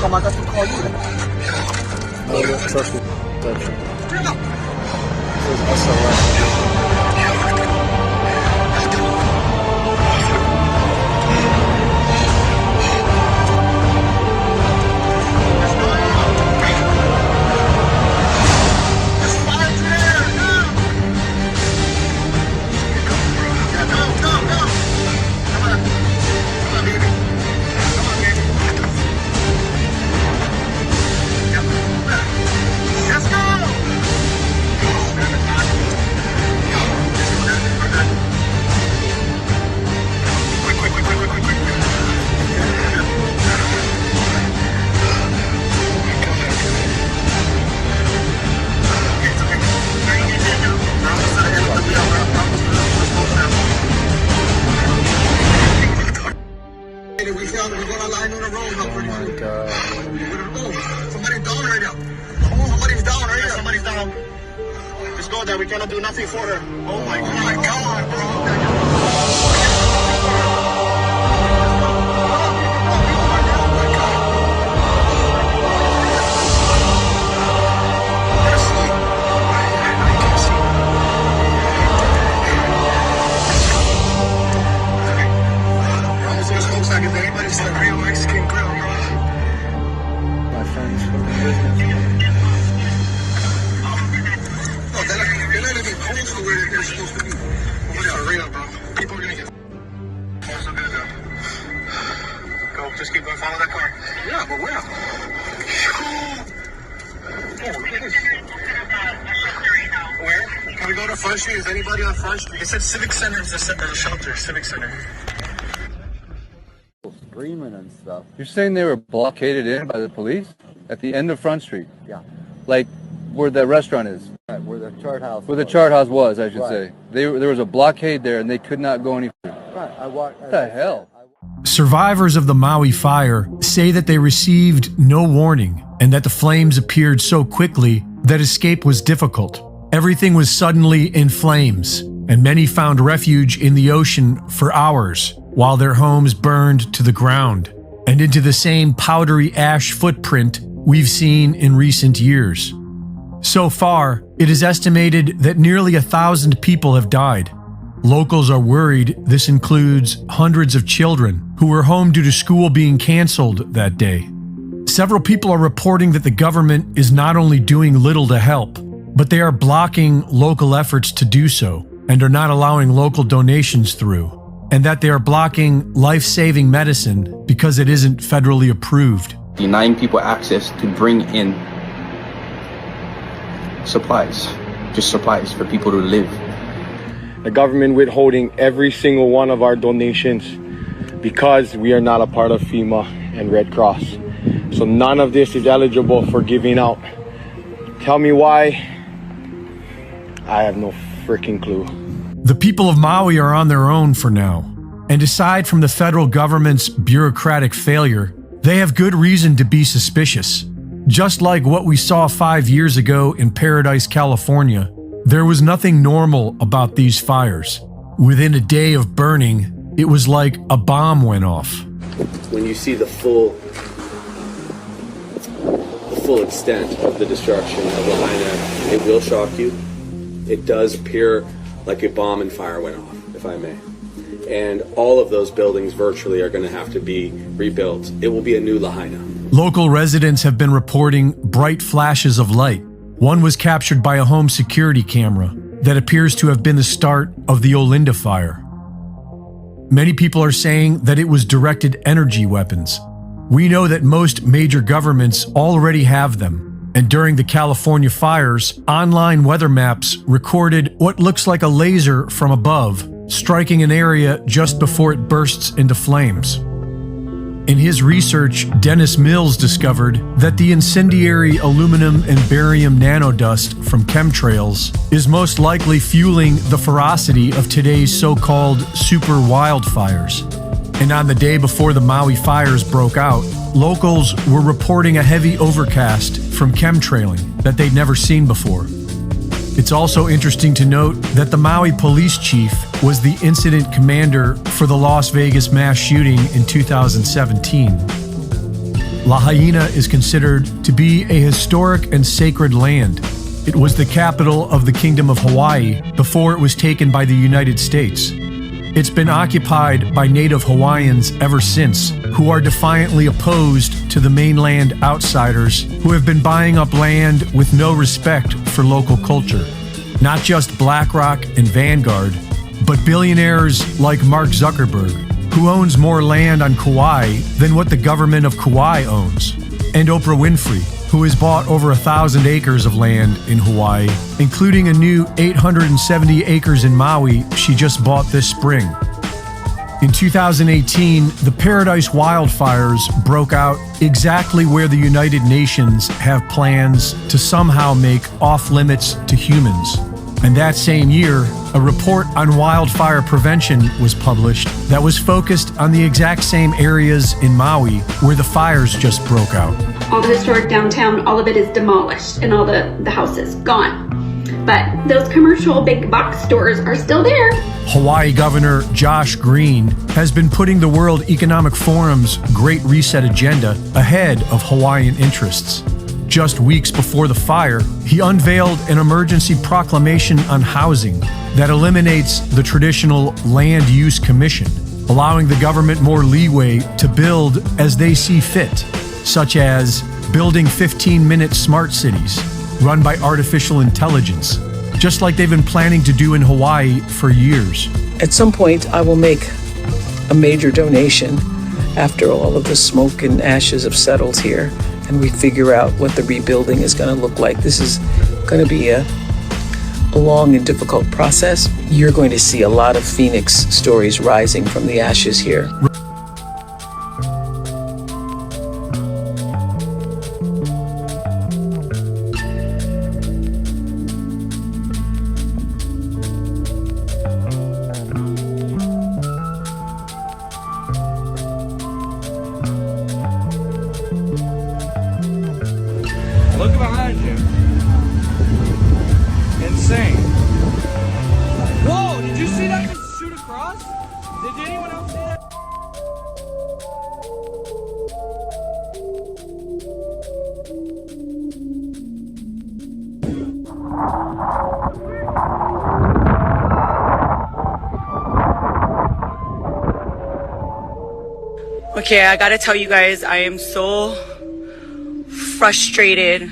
come, I got to call you. Trust me. Straight up. We cannot do nothing for her. Oh my God, bro. Anybody's a real Mexican grill, bro. My friends from the business. They're not even close to where they're supposed to be. Over there, right up, bro. People are gonna get. Also gonna go. Just keep going. Follow that car. Yeah, but where? Oh, look at this. Where? Can we go to Front Street? Is anybody on Front Street? They said Civic Center is a shelter. Civic Center. Screaming and stuff. You're saying they were blockaded in by the police at the end of Front Street? Yeah. Like where the restaurant is? Right, where the chart house Where the chart house was, I should Right. say. There was a blockade there and they could not go any further. Right, I walked. What the hell? Survivors of the Maui fire say that they received no warning and that the flames appeared so quickly that escape was difficult. Everything was suddenly in flames, and many found refuge in the ocean for hours while their homes burned to the ground and into the same powdery ash footprint we've seen in recent years. So far, it is estimated that nearly 1,000 people have died. Locals are worried this includes hundreds of children who were home due to school being canceled that day. Several people are reporting that the government is not only doing little to help, but they are blocking local efforts to do so and are not allowing local donations through, and that they are blocking life-saving medicine because it isn't federally approved. Denying people access to bring in supplies, just supplies for people to live. The government withholding every single one of our donations because we are not a part of FEMA and Red Cross. So none of this is eligible for giving out. Tell me why? I have no freaking clue. The people of Maui are on their own for now, and aside from the federal government's bureaucratic failure, they have good reason to be suspicious. Just like what we saw 5 years ago in Paradise, California, there was nothing normal about these fires. Within a day of burning, it was like a bomb went off. When you see the full extent of the destruction of Lahaina, it will shock you. It does appear like a bomb and fire went off, if I may. And all of those buildings virtually are going to have to be rebuilt. It will be a new Lahaina. Local residents have been reporting bright flashes of light. One was captured by a home security camera that appears to have been the start of the Olinda fire. Many people are saying that it was directed energy weapons. We know that most major governments already have them, and during the California fires, online weather maps recorded what looks like a laser from above, striking an area just before it bursts into flames. In his research, Dennis Mills discovered that the incendiary aluminum and barium nanodust from chemtrails is most likely fueling the ferocity of today's so-called super wildfires. And on the day before the Maui fires broke out, locals were reporting a heavy overcast from chemtrailing that they'd never seen before. It's also interesting to note that the Maui police chief was the incident commander for the Las Vegas mass shooting in 2017. Lahaina is considered to be a historic and sacred land. It was the capital of the Kingdom of Hawaii before it was taken by the United States. It's been occupied by Native Hawaiians ever since, who are defiantly opposed to the mainland outsiders who have been buying up land with no respect for local culture. Not just BlackRock and Vanguard, but billionaires like Mark Zuckerberg, who owns more land on Kauai than what the government of Kauai owns, and Oprah Winfrey, who has bought over 1,000 acres of land in Hawaii, including a new 870 acres in Maui she just bought this spring. In 2018, the Paradise wildfires broke out exactly where the United Nations have plans to somehow make off-limits to humans. And that same year, a report on wildfire prevention was published that was focused on the exact same areas in Maui where the fires just broke out. All the historic downtown, all of it is demolished and all the houses gone. But those commercial big box stores are still there. Hawaii Governor Josh Green has been putting the World Economic Forum's Great Reset agenda ahead of Hawaiian interests. Just weeks before the fire, he unveiled an emergency proclamation on housing that eliminates the traditional Land Use Commission, allowing the government more leeway to build as they see fit, such as building 15-minute smart cities run by artificial intelligence, just like they've been planning to do in Hawaii for years. At some point, I will make a major donation after all of the smoke and ashes have settled here and we figure out what the rebuilding is going to look like. This is going to be a long and difficult process. You're going to see a lot of Phoenix stories rising from the ashes here. Look behind you. Insane. Whoa, did you see that just shoot across? Did anyone else see that? Okay, I gotta tell you guys, I am so frustrated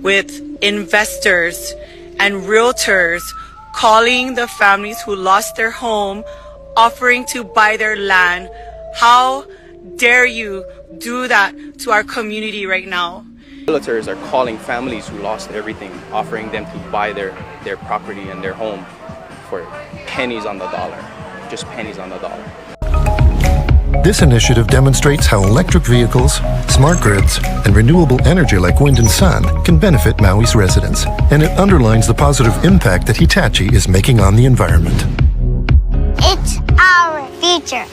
with investors and realtors calling the families who lost their home, offering to buy their land. How dare you do that to our community right now? Realtors are calling families who lost everything, offering them to buy their property and their home for pennies on the dollar, just pennies on the dollar. This initiative demonstrates how electric vehicles, smart grids, and renewable energy like wind and sun can benefit Maui's residents, and it underlines the positive impact that Hitachi is making on the environment. It's our future.